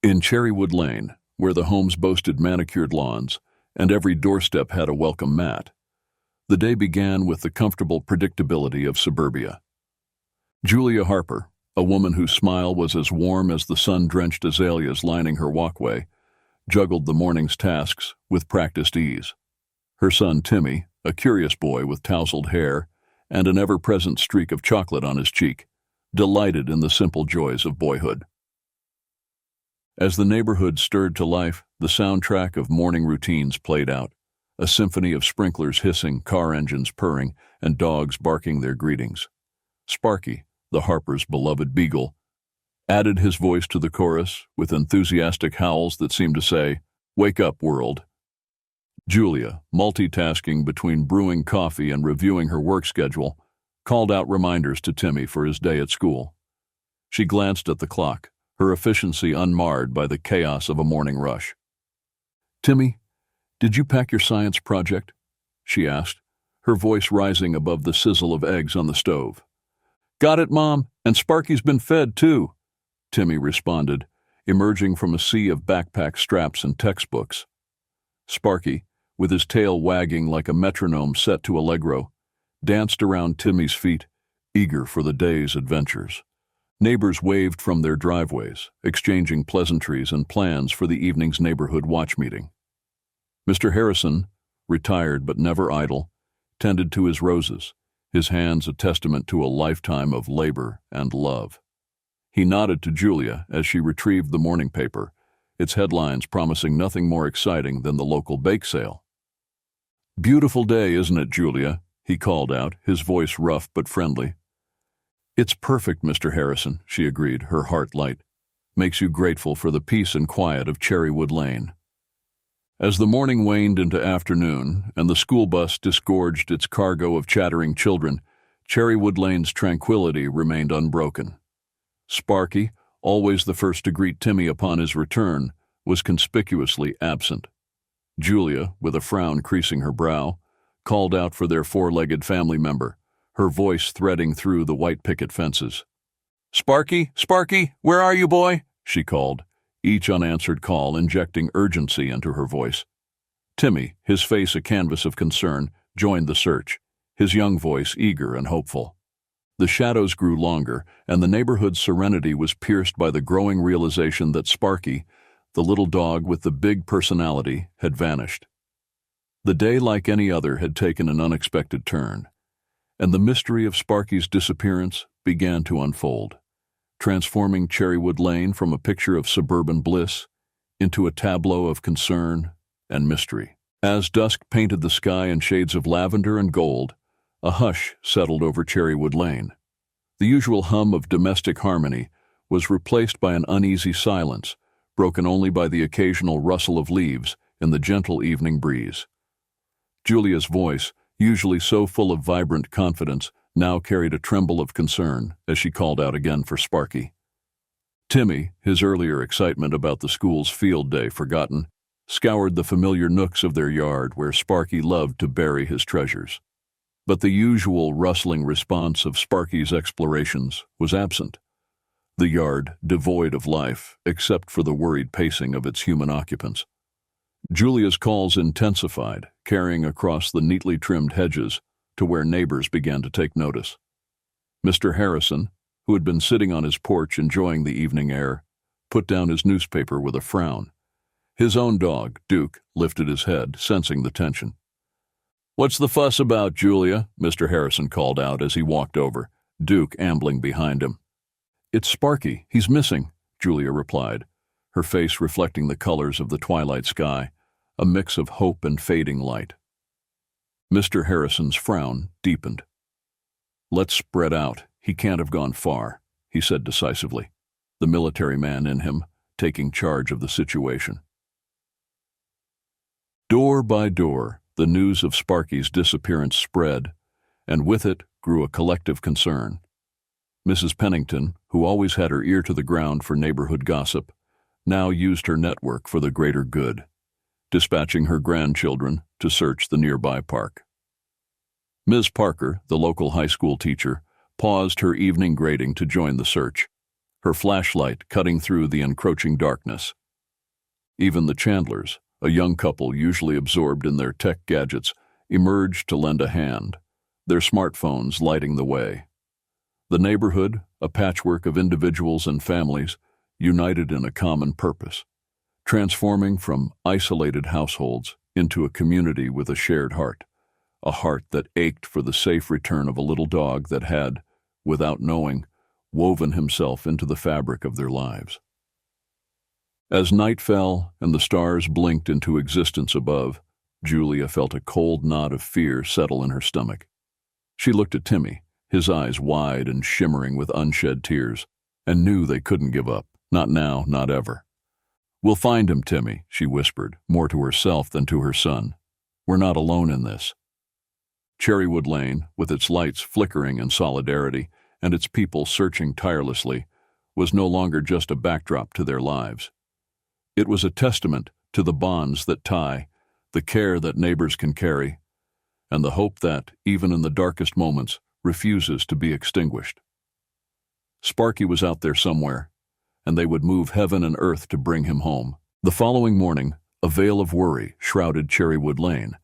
In Cherrywood Lane, where the homes boasted manicured lawns and every doorstep had a welcome mat, the day began with the comfortable predictability of suburbia. Julia Harper, a woman whose smile was as warm as the sun-drenched azaleas lining her walkway, juggled the morning's tasks with practiced ease. Her son Timmy, a curious boy with tousled hair and an ever-present streak of chocolate on his cheek, delighted in the simple joys of boyhood. As the neighborhood stirred to life, the soundtrack of morning routines played out, a symphony of sprinklers hissing, car engines purring, and dogs barking their greetings. Sparky, the Harpers' beloved beagle, added his voice to the chorus with enthusiastic howls that seemed to say, "Wake up, world." Julia, multitasking between brewing coffee and reviewing her work schedule, called out reminders to Timmy for his day at school. She glanced at the clock, her efficiency unmarred by the chaos of a morning rush. "Timmy, did you pack your science project?" she asked, her voice rising above the sizzle of eggs on the stove. "Got it, Mom, and Sparky's been fed, too," Timmy responded, emerging from a sea of backpack straps and textbooks. Sparky, with his tail wagging like a metronome set to allegro, danced around Timmy's feet, eager for the day's adventures. Neighbors waved from their driveways, exchanging pleasantries and plans for the evening's neighborhood watch meeting. Mr. Harrison, retired but never idle, tended to his roses, his hands a testament to a lifetime of labor and love. He nodded to Julia as she retrieved the morning paper, its headlines promising nothing more exciting than the local bake sale. "Beautiful day, isn't it, Julia?" he called out, his voice rough but friendly. "It's perfect, Mr. Harrison," she agreed, her heart light. "Makes you grateful for the peace and quiet of Cherrywood Lane." As the morning waned into afternoon and the school bus disgorged its cargo of chattering children, Cherrywood Lane's tranquility remained unbroken. Sparky, always the first to greet Timmy upon his return, was conspicuously absent. Julia, with a frown creasing her brow, called out for their four-legged family member, her voice threading through the white picket fences. "Sparky, Sparky, where are you, boy?" she called, each unanswered call injecting urgency into her voice. Timmy, his face a canvas of concern, joined the search, his young voice eager and hopeful. The shadows grew longer, and the neighborhood's serenity was pierced by the growing realization that Sparky, the little dog with the big personality, had vanished. The day, like any other, had taken an unexpected turn, and the mystery of Sparky's disappearance began to unfold, transforming Cherrywood Lane from a picture of suburban bliss into a tableau of concern and mystery. As dusk painted the sky in shades of lavender and gold, a hush settled over Cherrywood Lane. The usual hum of domestic harmony was replaced by an uneasy silence, broken only by the occasional rustle of leaves in the gentle evening breeze. Julia's voice, usually so full of vibrant confidence, now carried a tremble of concern as she called out again for Sparky. Timmy, his earlier excitement about the school's field day forgotten, scoured the familiar nooks of their yard where Sparky loved to bury his treasures. But the usual rustling response of Sparky's explorations was absent, the yard devoid of life except for the worried pacing of its human occupants. Julia's calls intensified, carrying across the neatly trimmed hedges to where neighbors began to take notice. Mr. Harrison, who had been sitting on his porch enjoying the evening air, put down his newspaper with a frown. His own dog, Duke, lifted his head, sensing the tension. "What's the fuss about, Julia?" Mr. Harrison called out as he walked over, Duke ambling behind him. "It's Sparky. He's missing," Julia replied, her face reflecting the colors of the twilight sky, a mix of hope and fading light. Mr. Harrison's frown deepened. "Let's spread out. He can't have gone far," he said decisively, the military man in him taking charge of the situation. Door by door, the news of Sparky's disappearance spread, and with it grew a collective concern. Mrs. Pennington, who always had her ear to the ground for neighborhood gossip, now used her network for the greater good, dispatching her grandchildren to search the nearby park. Ms. Parker, the local high school teacher, paused her evening grading to join the search. her flashlight cutting through the encroaching darkness. Even the Chandlers, a young couple usually absorbed in their tech gadgets, emerged to lend a hand, their smartphones lighting the way. The neighborhood, a patchwork of individuals and families, united in a common purpose, transforming from isolated households into a community with a shared heart, a heart that ached for the safe return of a little dog that had, without knowing, woven himself into the fabric of their lives. As night fell and the stars blinked into existence above, Julia felt a cold knot of fear settle in her stomach. She looked at Timmy, his eyes wide and shimmering with unshed tears, and knew they couldn't give up, not now, not ever. "We'll find him, Timmy," she whispered, more to herself than to her son. "We're not alone in this." Cherrywood Lane, with its lights flickering in solidarity and its people searching tirelessly, was no longer just a backdrop to their lives. It was a testament to the bonds that tie, the care that neighbors can carry, and the hope that, even in the darkest moments, refuses to be extinguished. Sparky was out there somewhere, and they would move heaven and earth to bring him home. The following morning, a veil of worry shrouded Cherrywood Lane.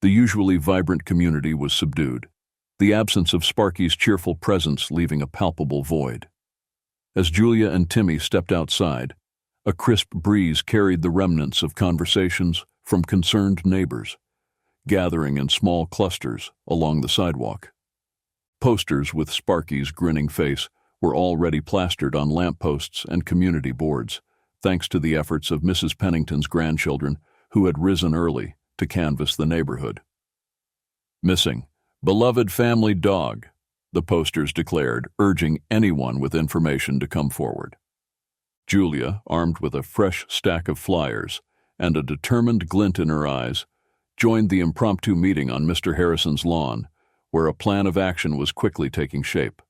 The usually vibrant community was subdued, the absence of Sparky's cheerful presence leaving a palpable void. As Julia and Timmy stepped outside, a crisp breeze carried the remnants of conversations from concerned neighbors, gathering in small clusters along the sidewalk. Posters with Sparky's grinning face were already plastered on lampposts and community boards, thanks to the efforts of Mrs. Pennington's grandchildren, who had risen early to canvass the neighborhood. "Missing, beloved family dog," the posters declared, urging anyone with information to come forward. Julia, armed with a fresh stack of flyers and a determined glint in her eyes, joined the impromptu meeting on Mr. Harrison's lawn, where a plan of action was quickly taking shape.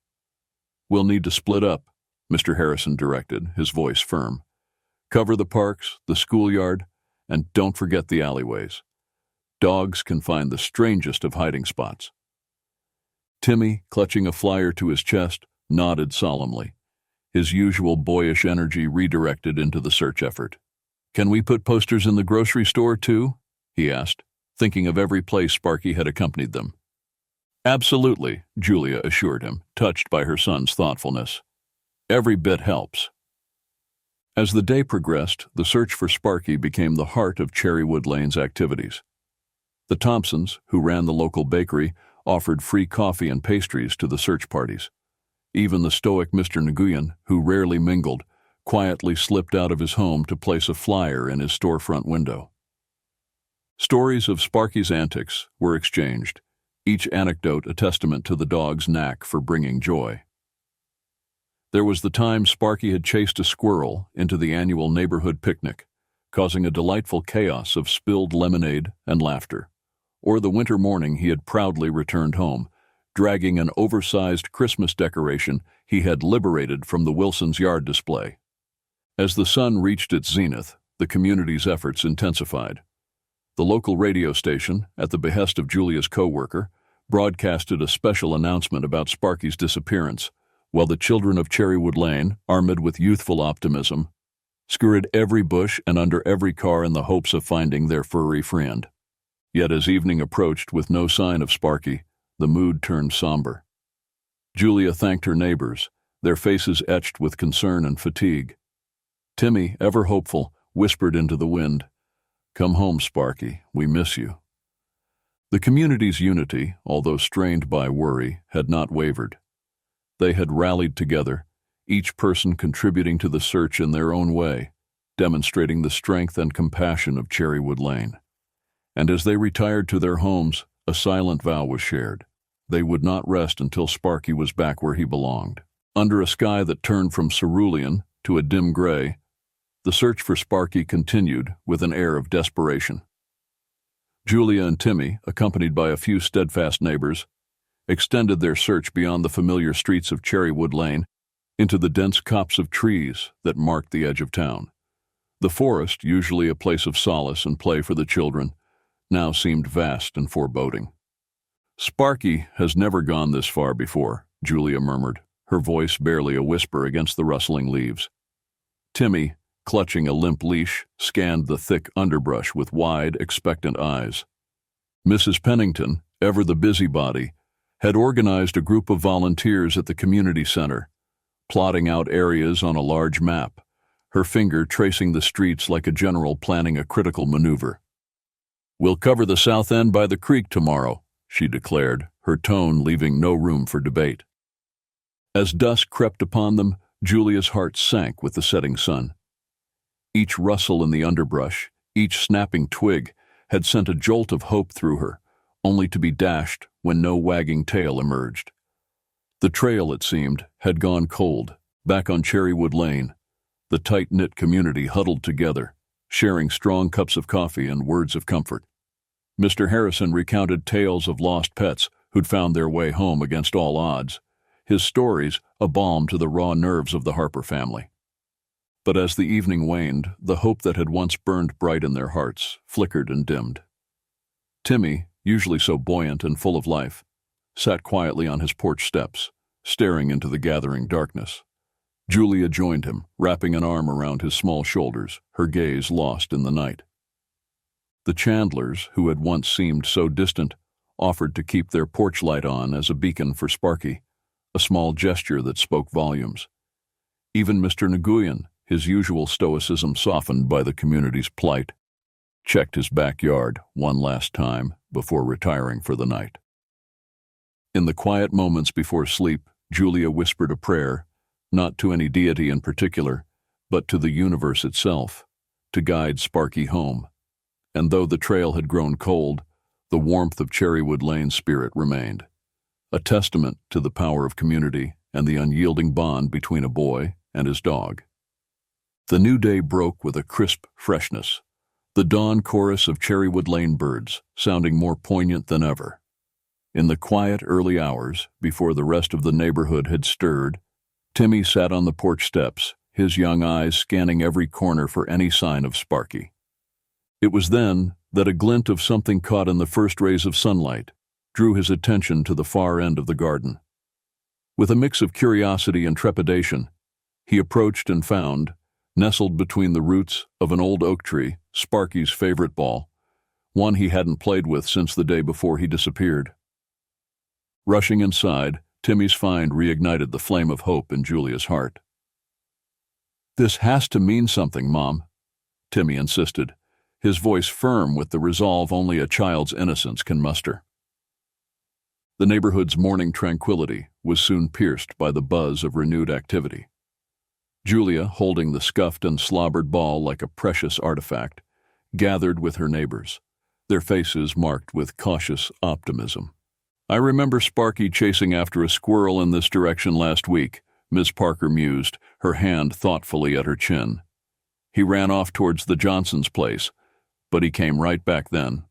"We'll need to split up," Mr. Harrison directed, his voice firm. "Cover the parks, the schoolyard, and don't forget the alleyways. Dogs can find the strangest of hiding spots." Timmy, clutching a flyer to his chest, nodded solemnly, his usual boyish energy redirected into the search effort. "Can we put posters in the grocery store, too?" he asked, thinking of every place Sparky had accompanied them. "Absolutely," Julia assured him, touched by her son's thoughtfulness. "Every bit helps." As the day progressed, the search for Sparky became the heart of Cherrywood Lane's activities. The Thompsons, who ran the local bakery, offered free coffee and pastries to the search parties. Even the stoic Mr. Nguyen, who rarely mingled, quietly slipped out of his home to place a flyer in his storefront window. Stories of Sparky's antics were exchanged, each anecdote a testament to the dog's knack for bringing joy. There was the time Sparky had chased a squirrel into the annual neighborhood picnic, causing a delightful chaos of spilled lemonade and laughter. Or the winter morning he had proudly returned home, dragging an oversized Christmas decoration he had liberated from the Wilson's yard display. As the sun reached its zenith, the community's efforts intensified. The local radio station, at the behest of Julia's co-worker, broadcasted a special announcement about Sparky's disappearance, while the children of Cherrywood Lane, armed with youthful optimism, scoured every bush and under every car in the hopes of finding their furry friend. Yet as evening approached with no sign of Sparky, the mood turned somber. Julia thanked her neighbors, their faces etched with concern and fatigue. Timmy, ever hopeful, whispered into the wind, "Come home, Sparky, we miss you." The community's unity, although strained by worry, had not wavered. They had rallied together, each person contributing to the search in their own way, demonstrating the strength and compassion of Cherrywood Lane. And as they retired to their homes, a silent vow was shared. They would not rest until Sparky was back where he belonged. Under a sky that turned from cerulean to a dim gray, the search for Sparky continued with an air of desperation. Julia and Timmy, accompanied by a few steadfast neighbors, extended their search beyond the familiar streets of Cherrywood Lane into the dense copse of trees that marked the edge of town. The forest, usually a place of solace and play for the children, now seemed vast and foreboding. "Sparky has never gone this far before," Julia murmured, her voice barely a whisper against the rustling leaves. Timmy, clutching a limp leash, scanned the thick underbrush with wide, expectant eyes. Mrs. Pennington, ever the busybody, had organized a group of volunteers at the community center, plotting out areas on a large map, her finger tracing the streets like a general planning a critical maneuver. "We'll cover the south end by the creek tomorrow," she declared, her tone leaving no room for debate. As dusk crept upon them, Julia's heart sank with the setting sun. Each rustle in the underbrush, each snapping twig, had sent a jolt of hope through her, only to be dashed when no wagging tail emerged. The trail, it seemed, had gone cold, back on Cherrywood Lane, the tight-knit community huddled together, sharing strong cups of coffee and words of comfort. Mr. Harrison recounted tales of lost pets who'd found their way home against all odds, his stories a balm to the raw nerves of the Harper family. But as the evening waned, the hope that had once burned bright in their hearts flickered and dimmed. Timmy, usually so buoyant and full of life, sat quietly on his porch steps, staring into the gathering darkness. Julia joined him, wrapping an arm around his small shoulders, her gaze lost in the night. The Chandlers, who had once seemed so distant, offered to keep their porch light on as a beacon for Sparky, a small gesture that spoke volumes. Even Mr. Nguyen, his usual stoicism softened by the community's plight, checked his backyard one last time before retiring for the night. In the quiet moments before sleep, Julia whispered a prayer, not to any deity in particular, but to the universe itself, to guide Sparky home. And though the trail had grown cold, the warmth of Cherrywood Lane's spirit remained, a testament to the power of community and the unyielding bond between a boy and his dog. The new day broke with a crisp freshness, the dawn chorus of Cherrywood Lane birds sounding more poignant than ever. In the quiet early hours, before the rest of the neighborhood had stirred, Timmy sat on the porch steps, his young eyes scanning every corner for any sign of Sparky. It was then that a glint of something caught in the first rays of sunlight drew his attention to the far end of the garden. With a mix of curiosity and trepidation, he approached and found, nestled between the roots of an old oak tree, Sparky's favorite ball, one he hadn't played with since the day before he disappeared. Rushing inside, Timmy's find reignited the flame of hope in Julia's heart. "This has to mean something, Mom," Timmy insisted, his voice firm with the resolve only a child's innocence can muster. The neighborhood's morning tranquility was soon pierced by the buzz of renewed activity. Julia, holding the scuffed and slobbered ball like a precious artifact, gathered with her neighbors, their faces marked with cautious optimism. "I remember Sparky chasing after a squirrel in this direction last week," Miss Parker mused, her hand thoughtfully at her chin. "He ran off towards the Johnsons' place, but he came right back then."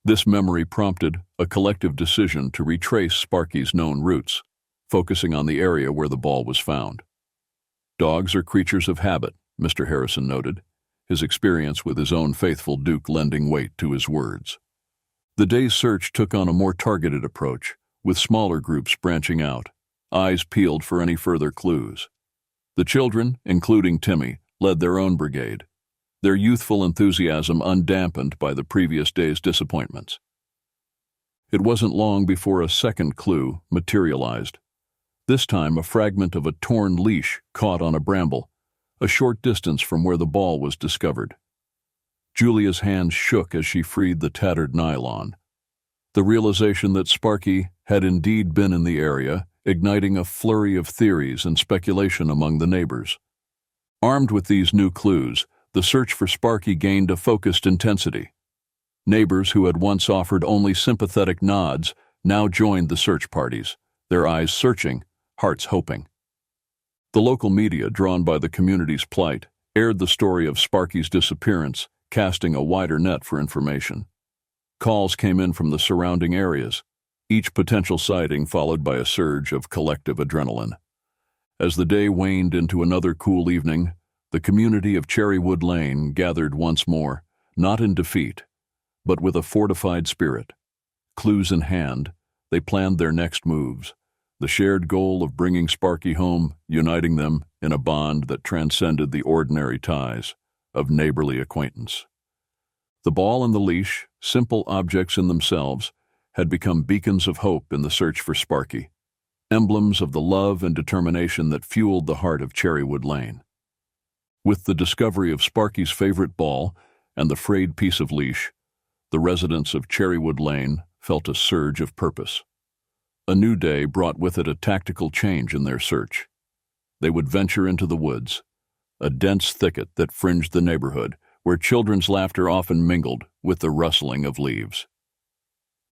This memory prompted a collective decision to retrace Sparky's known routes, focusing on the area where the ball was found. "Dogs are creatures of habit," Mr. Harrison noted, his experience with his own faithful Duke lending weight to his words. The day's search took on a more targeted approach, with smaller groups branching out, eyes peeled for any further clues. The children, including Timmy, led their own brigade, their youthful enthusiasm undampened by the previous day's disappointments. It wasn't long before a second clue materialized, this time a fragment of a torn leash caught on a bramble, a short distance from where the ball was discovered. Julia's hands shook as she freed the tattered nylon, the realization that Sparky had indeed been in the area, igniting a flurry of theories and speculation among the neighbors. Armed with these new clues, the search for Sparky gained a focused intensity. Neighbors who had once offered only sympathetic nods now joined the search parties, their eyes searching, hearts hoping. The local media, drawn by the community's plight, aired the story of Sparky's disappearance, casting a wider net for information. Calls came in from the surrounding areas, each potential sighting followed by a surge of collective adrenaline. As the day waned into another cool evening, the community of Cherrywood Lane gathered once more, not in defeat, but with a fortified spirit. Clues in hand, they planned their next moves, the shared goal of bringing Sparky home, uniting them in a bond that transcended the ordinary ties of neighborly acquaintance. The ball and the leash, simple objects in themselves, had become beacons of hope in the search for Sparky, emblems of the love and determination that fueled the heart of Cherrywood Lane. With the discovery of Sparky's favorite ball and the frayed piece of leash, the residents of Cherrywood Lane felt a surge of purpose. A new day brought with it a tactical change in their search. They would venture into the woods, a dense thicket that fringed the neighborhood, where children's laughter often mingled with the rustling of leaves.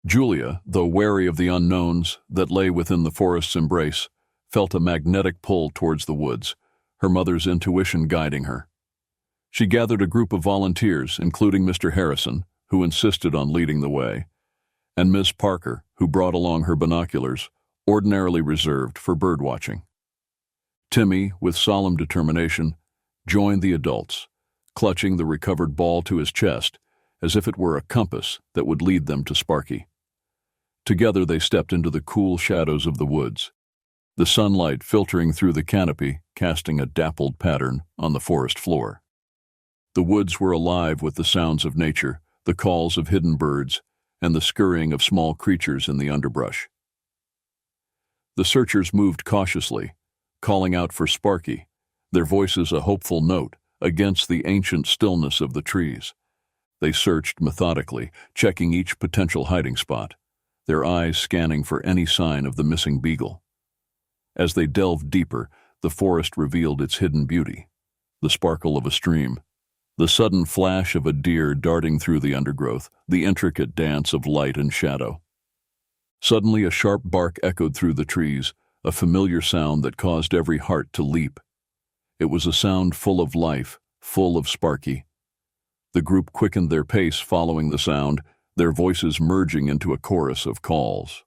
Julia, though wary of the unknowns that lay within the forest's embrace, felt a magnetic pull towards the woods, her mother's intuition guiding her. She gathered a group of volunteers, including Mr. Harrison, who insisted on leading the way, and Miss Parker, who brought along her binoculars, ordinarily reserved for birdwatching. Timmy, with solemn determination, joined the adults, clutching the recovered ball to his chest as if it were a compass that would lead them to Sparky. Together they stepped into the cool shadows of the woods, the sunlight filtering through the canopy, casting a dappled pattern on the forest floor. The woods were alive with the sounds of nature, the calls of hidden birds, and the scurrying of small creatures in the underbrush. The searchers moved cautiously, calling out for Sparky, their voices a hopeful note against the ancient stillness of the trees. They searched methodically, checking each potential hiding spot, their eyes scanning for any sign of the missing beagle. As they delved deeper, the forest revealed its hidden beauty, the sparkle of a stream, the sudden flash of a deer darting through the undergrowth, the intricate dance of light and shadow. Suddenly a sharp bark echoed through the trees, a familiar sound that caused every heart to leap. It was a sound full of life, full of Sparky. The group quickened their pace following the sound, their voices merging into a chorus of calls.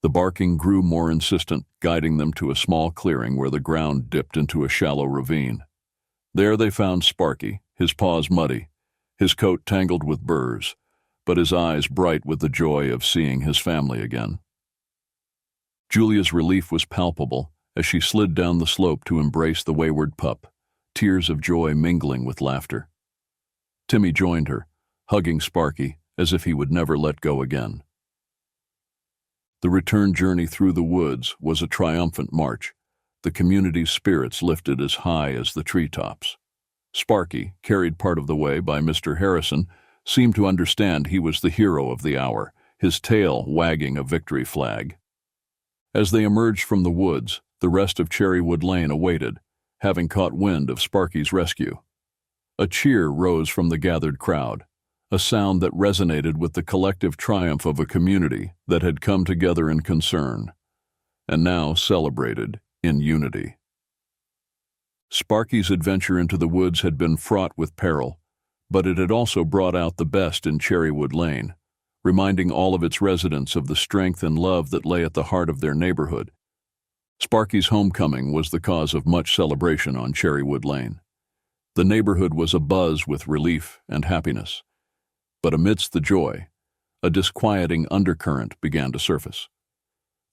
The barking grew more insistent, guiding them to a small clearing where the ground dipped into a shallow ravine. There they found Sparky, his paws muddy, his coat tangled with burrs, but his eyes bright with the joy of seeing his family again. Julia's relief was palpable as she slid down the slope to embrace the wayward pup, tears of joy mingling with laughter. Timmy joined her, hugging Sparky as if he would never let go again. The return journey through the woods was a triumphant march, the community's spirits lifted as high as the treetops. Sparky, carried part of the way by Mr. Harrison, seemed to understand he was the hero of the hour, his tail wagging a victory flag. As they emerged from the woods, the rest of Cherrywood Lane awaited, having caught wind of Sparky's rescue. A cheer rose from the gathered crowd, a sound that resonated with the collective triumph of a community that had come together in concern, and now celebrated in unity. Sparky's adventure into the woods had been fraught with peril, but it had also brought out the best in Cherrywood Lane, reminding all of its residents of the strength and love that lay at the heart of their neighborhood. Sparky's homecoming was the cause of much celebration on Cherrywood Lane. The neighborhood was abuzz with relief and happiness. But amidst the joy, a disquieting undercurrent began to surface.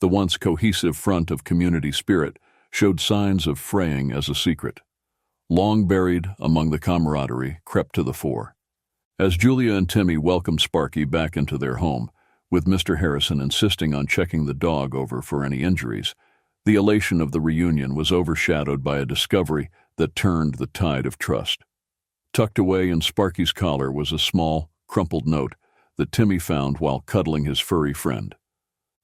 The once cohesive front of community spirit showed signs of fraying as a secret. Long buried among the camaraderie, crept to the fore. As Julia and Timmy welcomed Sparky back into their home, with Mr. Harrison insisting on checking the dog over for any injuries, the elation of the reunion was overshadowed by a discovery that turned the tide of trust. Tucked away in Sparky's collar was a small, crumpled note that Timmy found while cuddling his furry friend.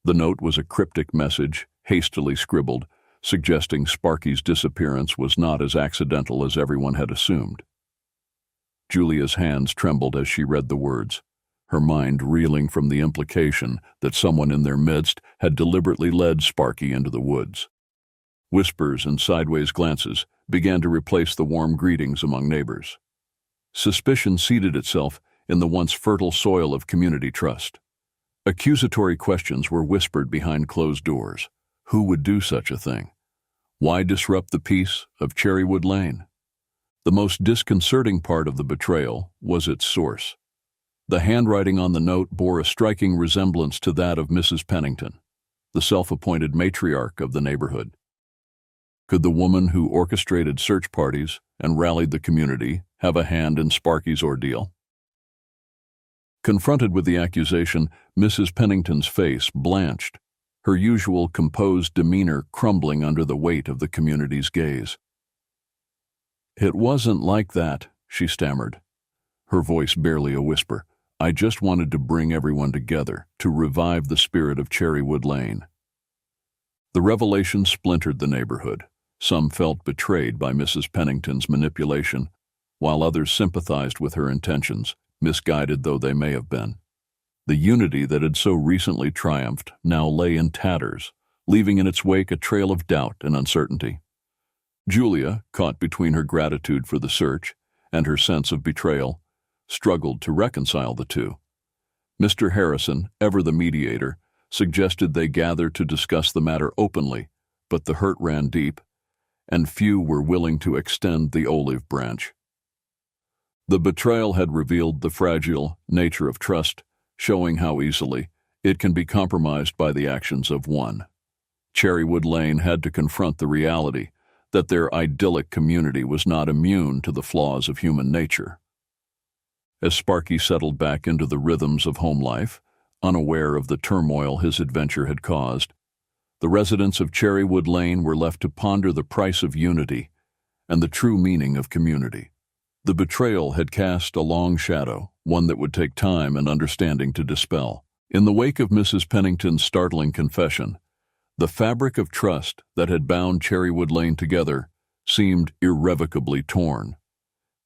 The note was a cryptic message, hastily scribbled, suggesting Sparky's disappearance was not as accidental as everyone had assumed. Julia's hands trembled as she read the words, her mind reeling from the implication that someone in their midst had deliberately led Sparky into the woods. Whispers and sideways glances began to replace the warm greetings among neighbors. Suspicion seeded itself in the once fertile soil of community trust. Accusatory questions were whispered behind closed doors. Who would do such a thing? Why disrupt the peace of Cherrywood Lane? The most disconcerting part of the betrayal was its source. The handwriting on the note bore a striking resemblance to that of Mrs. Pennington. the self-appointed matriarch of the neighborhood. Could the woman who orchestrated search parties and rallied the community have a hand in Sparky's ordeal? Confronted with the accusation, Mrs. Pennington's face blanched, her usual composed demeanor crumbling under the weight of the community's gaze. "It wasn't like that," she stammered, her voice barely a whisper. "I just wanted to bring everyone together, to revive the spirit of Cherrywood Lane." The revelation splintered the neighborhood. Some felt betrayed by Mrs. Pennington's manipulation, while others sympathized with her intentions, misguided though they may have been. The unity that had so recently triumphed now lay in tatters, leaving in its wake a trail of doubt and uncertainty. Julia, caught between her gratitude for the search and her sense of betrayal, struggled to reconcile the two. Mr. Harrison, ever the mediator, suggested they gather to discuss the matter openly, but the hurt ran deep, and few were willing to extend the olive branch. The betrayal had revealed the fragile nature of trust, showing how easily it can be compromised by the actions of one. Cherrywood Lane had to confront the reality that their idyllic community was not immune to the flaws of human nature. As Sparky settled back into the rhythms of home life, unaware of the turmoil his adventure had caused, the residents of Cherrywood Lane were left to ponder the price of unity and the true meaning of community. The betrayal had cast a long shadow, one that would take time and understanding to dispel. In the wake of Mrs. Pennington's startling confession, the fabric of trust that had bound Cherrywood Lane together seemed irrevocably torn.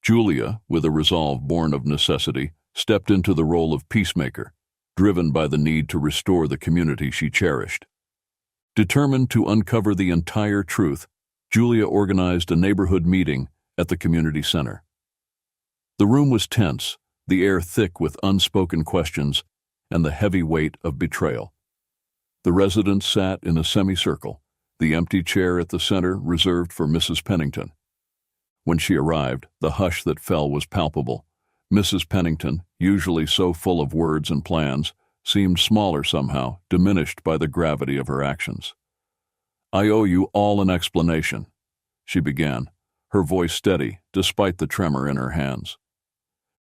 Julia, with a resolve born of necessity, stepped into the role of peacemaker, driven by the need to restore the community she cherished. Determined to uncover the entire truth, Julia organized a neighborhood meeting at the community center. The room was tense, the air thick with unspoken questions and the heavy weight of betrayal. The residents sat in a semicircle, the empty chair at the center reserved for Mrs. Pennington. When she arrived, the hush that fell was palpable. Mrs. Pennington, usually so full of words and plans, seemed smaller somehow, diminished by the gravity of her actions. "I owe you all an explanation," she began, her voice steady despite the tremor in her hands.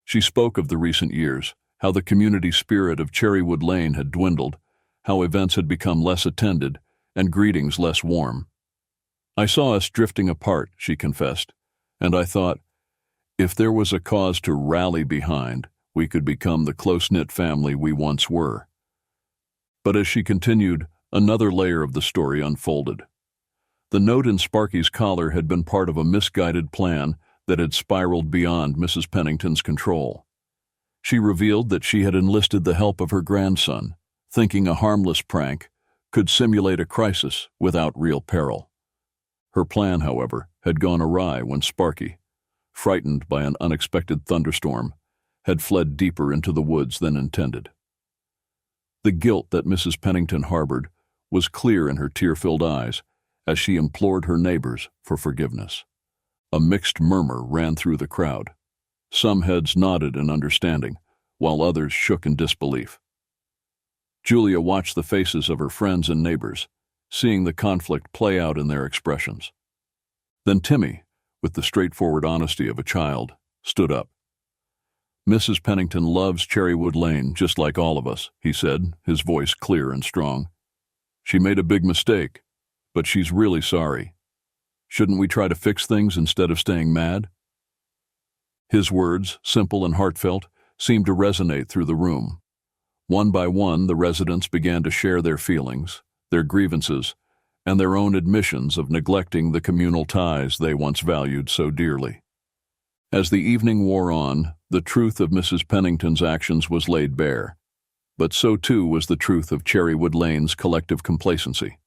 She spoke of the recent years, how the community spirit of Cherrywood Lane had dwindled, how events had become less attended and greetings less warm. "I saw us drifting apart," she confessed, "and I thought, if there was a cause to rally behind, we could become the close-knit family we once were." But as she continued, another layer of the story unfolded. The note in Sparky's collar had been part of a misguided plan that had spiraled beyond Mrs. Pennington's control. She revealed that she had enlisted the help of her grandson, thinking a harmless prank could simulate a crisis without real peril. Her plan, however, had gone awry when Sparky, frightened by an unexpected thunderstorm, had fled deeper into the woods than intended. The guilt that Mrs. Pennington harbored was clear in her tear-filled eyes as she implored her neighbors for forgiveness. A mixed murmur ran through the crowd. Some heads nodded in understanding, while others shook in disbelief. Julia watched the faces of her friends and neighbors, seeing the conflict play out in their expressions. Then Timmy, with the straightforward honesty of a child, stood up. "Mrs. Pennington loves Cherrywood Lane just like all of us," he said, his voice clear and strong. "She made a big mistake, but she's really sorry. Shouldn't we try to fix things instead of staying mad?" His words, simple and heartfelt, seemed to resonate through the room. One by one, the residents began to share their feelings, their grievances, and their own admissions of neglecting the communal ties they once valued so dearly. As the evening wore on, the truth of Mrs. Pennington's actions was laid bare, but so too was the truth of Cherrywood Lane's collective complacency.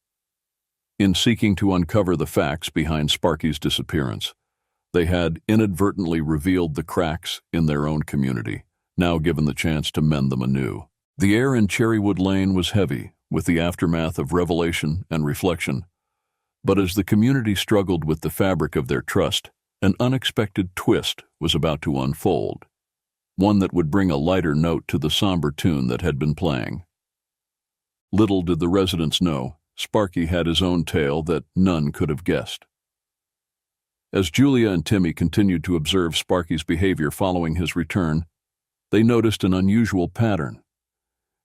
In seeking to uncover the facts behind Sparky's disappearance, they had inadvertently revealed the cracks in their own community, now given the chance to mend them anew. The air in Cherrywood Lane was heavy with the aftermath of revelation and reflection, but as the community struggled with the fabric of their trust, an unexpected twist was about to unfold, one that would bring a lighter note to the somber tune that had been playing. Little did the residents know, Sparky had his own tale that none could have guessed. As Julia and Timmy continued to observe Sparky's behavior following his return, they noticed an unusual pattern.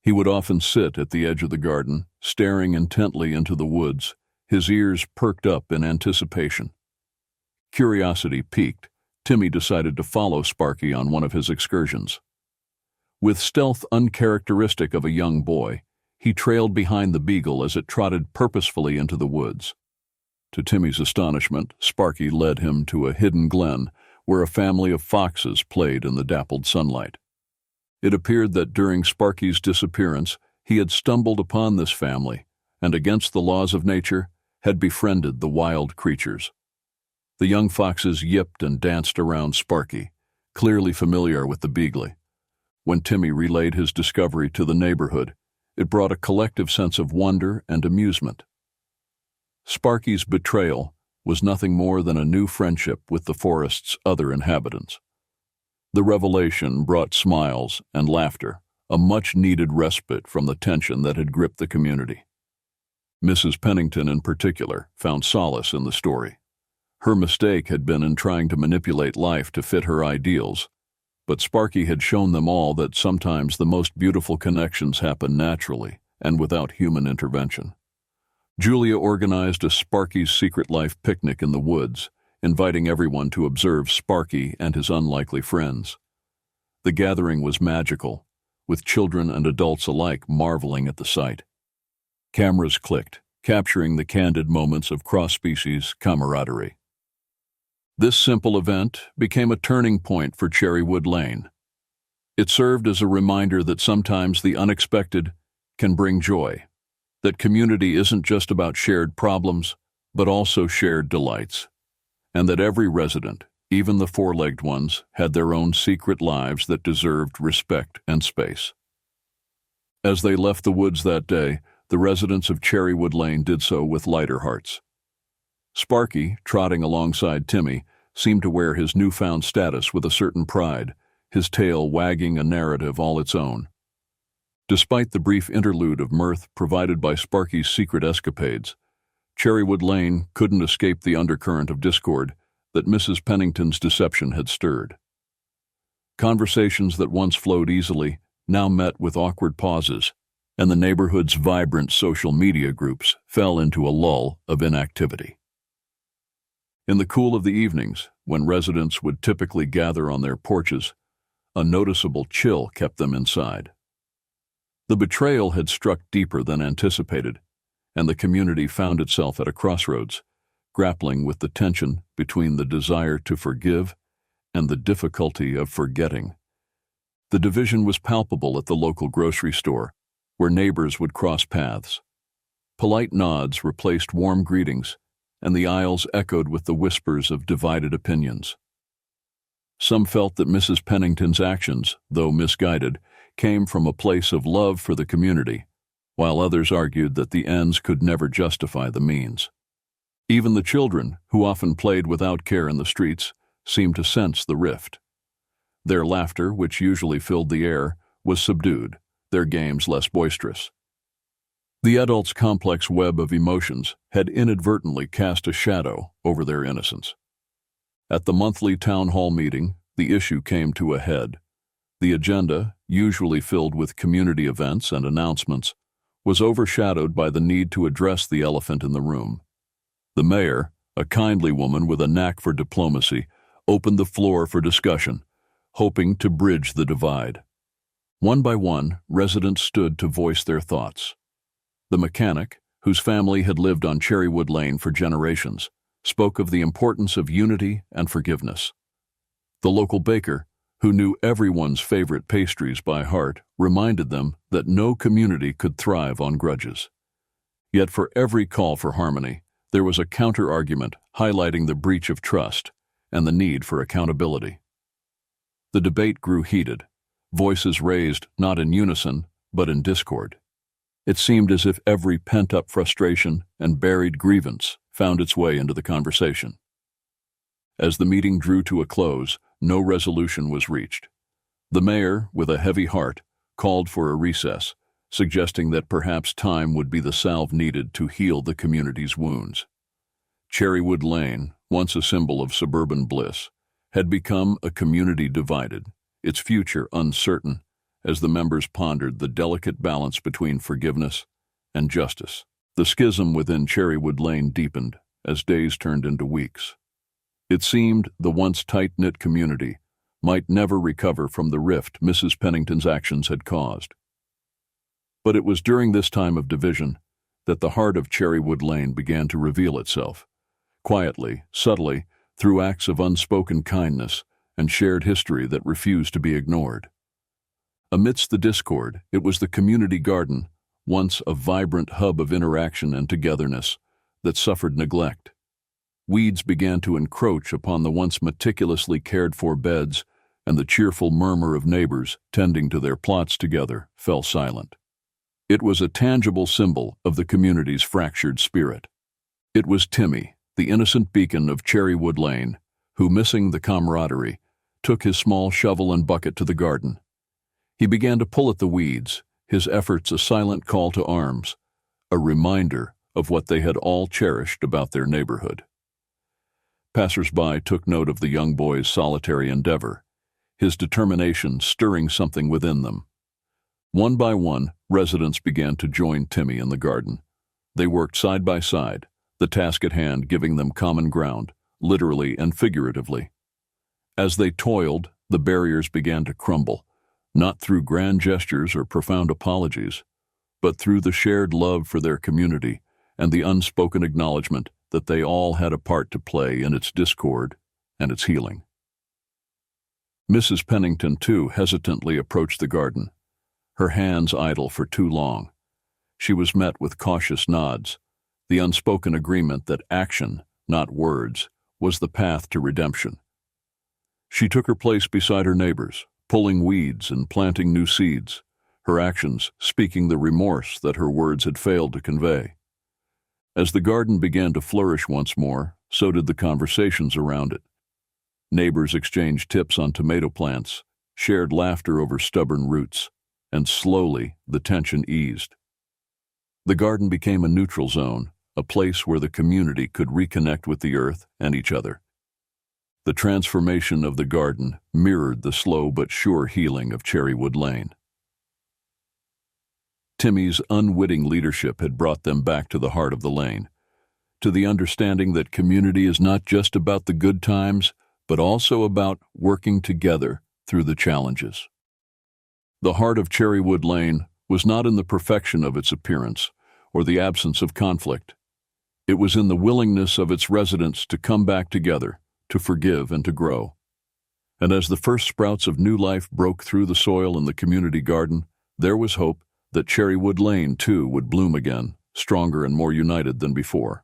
He would often sit at the edge of the garden, staring intently into the woods, his ears perked up in anticipation. Curiosity piqued, Timmy decided to follow Sparky on one of his excursions. With stealth uncharacteristic of a young boy, he trailed behind the beagle as it trotted purposefully into the woods. To Timmy's astonishment, Sparky led him to a hidden glen where a family of foxes played in the dappled sunlight. It appeared that during Sparky's disappearance, he had stumbled upon this family and, against the laws of nature, had befriended the wild creatures. The young foxes yipped and danced around Sparky, clearly familiar with the beagle. When Timmy relayed his discovery to the neighborhood, it brought a collective sense of wonder and amusement. Sparky's betrayal was nothing more than a new friendship with the forest's other inhabitants. The revelation brought smiles and laughter, a much-needed respite from the tension that had gripped the community. Mrs. Pennington, in particular, found solace in the story. Her mistake had been in trying to manipulate life to fit her ideals, but Sparky had shown them all that sometimes the most beautiful connections happen naturally and without human intervention. Julia organized a Sparky's Secret Life picnic in the woods, inviting everyone to observe Sparky and his unlikely friends. The gathering was magical, with children and adults alike marveling at the sight. Cameras clicked, capturing the candid moments of cross-species camaraderie. This simple event became a turning point for Cherrywood Lane. It served as a reminder that sometimes the unexpected can bring joy, that community isn't just about shared problems, but also shared delights, and that every resident, even the four-legged ones, had their own secret lives that deserved respect and space. As they left the woods that day, the residents of Cherrywood Lane did so with lighter hearts. Sparky, trotting alongside Timmy, seemed to wear his newfound status with a certain pride, his tail wagging a narrative all its own. Despite the brief interlude of mirth provided by Sparky's secret escapades, Cherrywood Lane couldn't escape the undercurrent of discord that Mrs. Pennington's deception had stirred. Conversations that once flowed easily now met with awkward pauses, and the neighborhood's vibrant social media groups fell into a lull of inactivity. In the cool of the evenings, when residents would typically gather on their porches, a noticeable chill kept them inside. The betrayal had struck deeper than anticipated, and the community found itself at a crossroads, grappling with the tension between the desire to forgive and the difficulty of forgetting. The division was palpable at the local grocery store, where neighbors would cross paths. Polite nods replaced warm greetings, and the aisles echoed with the whispers of divided opinions. Some felt that Mrs. Pennington's actions, though misguided, came from a place of love for the community, while others argued that the ends could never justify the means. Even the children, who often played without care in the streets, seemed to sense the rift. Their laughter, which usually filled the air, was subdued, their games less boisterous. The adults' complex web of emotions had inadvertently cast a shadow over their innocence. At the monthly town hall meeting, the issue came to a head. The agenda, usually filled with community events and announcements, was overshadowed by the need to address the elephant in the room. The mayor, a kindly woman with a knack for diplomacy, opened the floor for discussion, hoping to bridge the divide. One by one, residents stood to voice their thoughts. The mechanic, whose family had lived on Cherrywood Lane for generations, spoke of the importance of unity and forgiveness. The local baker, who knew everyone's favorite pastries by heart, reminded them that no community could thrive on grudges. Yet for every call for harmony, there was a counter-argument highlighting the breach of trust and the need for accountability. The debate grew heated, voices raised not in unison, but in discord. It seemed as if every pent-up frustration and buried grievance found its way into the conversation. As the meeting drew to a close, no resolution was reached. The mayor, with a heavy heart, called for a recess, suggesting that perhaps time would be the salve needed to heal the community's wounds. Cherrywood Lane, once a symbol of suburban bliss, had become a community divided, its future uncertain, as the members pondered the delicate balance between forgiveness and justice. The schism within Cherrywood Lane deepened as days turned into weeks. It seemed the once tight-knit community might never recover from the rift Mrs. Pennington's actions had caused. But it was during this time of division that the heart of Cherrywood Lane began to reveal itself, quietly, subtly, through acts of unspoken kindness and shared history that refused to be ignored. Amidst the discord, it was the community garden, once a vibrant hub of interaction and togetherness, that suffered neglect. Weeds began to encroach upon the once meticulously cared-for beds, and the cheerful murmur of neighbors tending to their plots together fell silent. It was a tangible symbol of the community's fractured spirit. It was Timmy, the innocent beacon of Cherrywood Lane, who, missing the camaraderie, took his small shovel and bucket to the garden. He began to pull at the weeds, his efforts a silent call to arms, a reminder of what they had all cherished about their neighborhood. Passers-by took note of the young boy's solitary endeavor, his determination stirring something within them. One by one, residents began to join Timmy in the garden. They worked side by side, the task at hand giving them common ground, literally and figuratively. As they toiled, the barriers began to crumble, not through grand gestures or profound apologies, but through the shared love for their community and the unspoken acknowledgement that they all had a part to play in its discord and its healing. Mrs. Pennington, too, hesitantly approached the garden, her hands idle for too long. She was met with cautious nods, the unspoken agreement that action, not words, was the path to redemption. She took her place beside her neighbors, pulling weeds and planting new seeds, her actions speaking the remorse that her words had failed to convey. As the garden began to flourish once more, so did the conversations around it. Neighbors exchanged tips on tomato plants, shared laughter over stubborn roots, and slowly the tension eased. The garden became a neutral zone, a place where the community could reconnect with the earth and each other. The transformation of the garden mirrored the slow but sure healing of Cherrywood Lane. Timmy's unwitting leadership had brought them back to the heart of the lane, to the understanding that community is not just about the good times, but also about working together through the challenges. The heart of Cherrywood Lane was not in the perfection of its appearance or the absence of conflict. It was in the willingness of its residents to come back together, to forgive and to grow. And as the first sprouts of new life broke through the soil in the community garden, there was hope that Cherrywood Lane, too, would bloom again, stronger and more united than before.